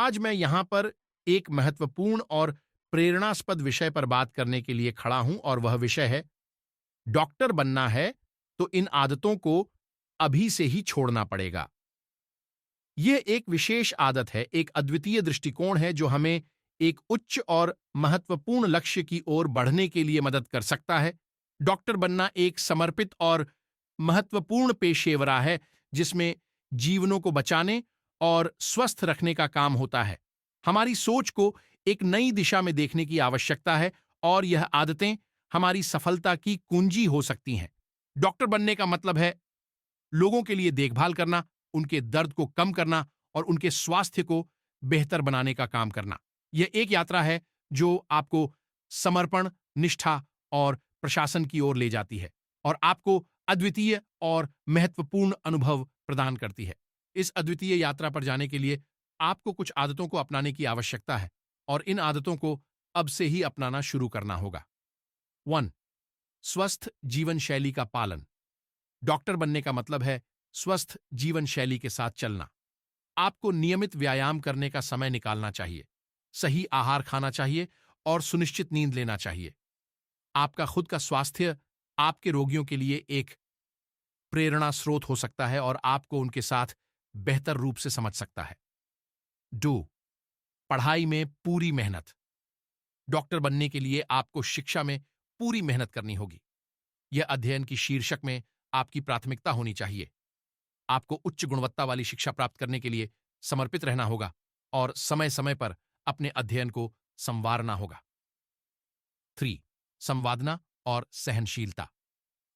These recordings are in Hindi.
आज मैं यहां पर एक महत्वपूर्ण और प्रेरणास्पद विषय पर बात करने के लिए खड़ा हूं और वह विषय है डॉक्टर बनना है तो इन आदतों को अभी से ही छोड़ना पड़ेगा। यह एक विशेष आदत है, एक अद्वितीय दृष्टिकोण है जो हमें एक उच्च और महत्वपूर्ण लक्ष्य की ओर बढ़ने के लिए मदद कर सकता है। डॉक्टर बनना एक समर्पित और महत्वपूर्ण पेशेवरा है जिसमें जीवनों को बचाने और स्वस्थ रखने का काम होता है। हमारी सोच को एक नई दिशा में देखने की आवश्यकता है और यह आदतें हमारी सफलता की कुंजी हो सकती हैं। डॉक्टर बनने का मतलब है लोगों के लिए देखभाल करना, उनके दर्द को कम करना और उनके स्वास्थ्य को बेहतर बनाने का काम करना। यह एक यात्रा है जो आपको समर्पण, निष्ठा और प्रशासन की ओर ले जाती है और आपको अद्वितीय और महत्वपूर्ण अनुभव प्रदान करती है। इस अद्वितीय यात्रा पर जाने के लिए आपको कुछ आदतों को अपनाने की आवश्यकता है और इन आदतों को अब से ही अपनाना शुरू करना होगा। 1. स्वस्थ जीवन शैली का पालन। डॉक्टर बनने का मतलब है स्वस्थ जीवन शैली के साथ चलना। आपको नियमित व्यायाम करने का समय निकालना चाहिए, सही आहार खाना चाहिए और सुनिश्चित नींद लेना चाहिए। आपका खुद का स्वास्थ्य आपके रोगियों के लिए एक प्रेरणा स्रोत हो सकता है और आपको उनके साथ बेहतर रूप से समझ सकता है। 2. पढ़ाई में पूरी मेहनत। डॉक्टर बनने के लिए आपको शिक्षा में पूरी मेहनत करनी होगी। यह अध्ययन की शीर्षक में आपकी प्राथमिकता होनी चाहिए। आपको उच्च गुणवत्ता वाली शिक्षा प्राप्त करने के लिए समर्पित रहना होगा और समय समय पर अपने अध्ययन को संवारना होगा। 3. संवादना और सहनशीलता।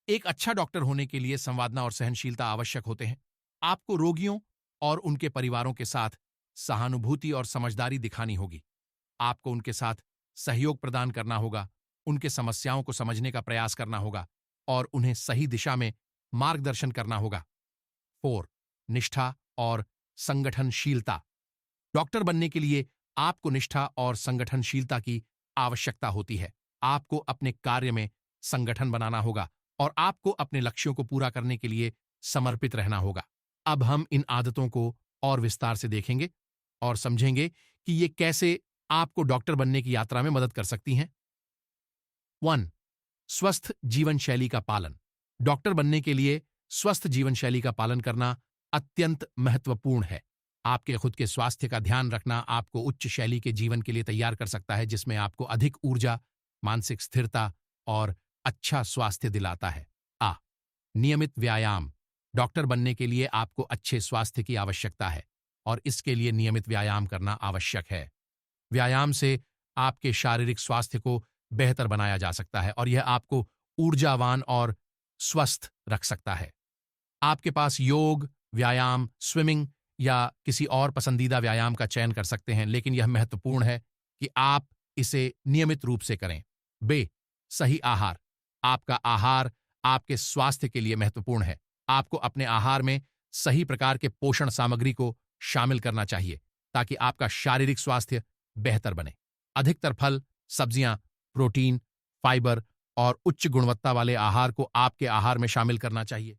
एक अच्छा डॉक्टर होने के लिए संवादना और सहनशीलता आवश्यक होते हैं। आपको रोगियों और उनके परिवारों के साथ सहानुभूति और समझदारी दिखानी होगी। आपको उनके साथ सहयोग प्रदान करना होगा, उनके समस्याओं को समझने का प्रयास करना होगा और उन्हें सही दिशा में मार्गदर्शन करना होगा। 4. निष्ठा और संगठनशीलता। डॉक्टर बनने के लिए आपको निष्ठा और संगठनशीलता की आवश्यकता होती है। आपको अपने कार्य में संगठन बनाना होगा और आपको अपने लक्ष्यों को पूरा करने के लिए समर्पित रहना होगा। अब हम इन आदतों को और विस्तार से देखेंगे और समझेंगे कि ये कैसे आपको डॉक्टर बनने की यात्रा में मदद कर सकती हैं। 1. स्वस्थ जीवन शैली का पालन। डॉक्टर बनने के लिए स्वस्थ जीवन शैली का पालन करना अत्यंत महत्वपूर्ण है। आपके खुद के स्वास्थ्य का ध्यान रखना आपको उच्च शैली के जीवन के लिए तैयार कर सकता है जिसमें आपको अधिक ऊर्जा, मानसिक स्थिरता और अच्छा स्वास्थ्य दिलाता है। नियमित व्यायाम। डॉक्टर बनने के लिए आपको अच्छे स्वास्थ्य की आवश्यकता है और इसके लिए नियमित व्यायाम करना आवश्यक है। व्यायाम से आपके शारीरिक स्वास्थ्य को बेहतर बनाया जा सकता है और यह आपको ऊर्जावान और स्वस्थ रख सकता है। आपके पास योग, व्यायाम, स्विमिंग या किसी और पसंदीदा व्यायाम का चयन कर सकते हैं, लेकिन यह महत्वपूर्ण है कि आप इसे नियमित रूप से करें। सही आहार। आपका आहार आपके स्वास्थ्य के लिए महत्वपूर्ण है। आपको अपने आहार में सही प्रकार के पोषण सामग्री को शामिल करना चाहिए ताकि आपका शारीरिक स्वास्थ्य बेहतर बने। अधिकतर फल, सब्जियां, प्रोटीन, फाइबर और उच्च गुणवत्ता वाले आहार को आपके आहार में शामिल करना चाहिए।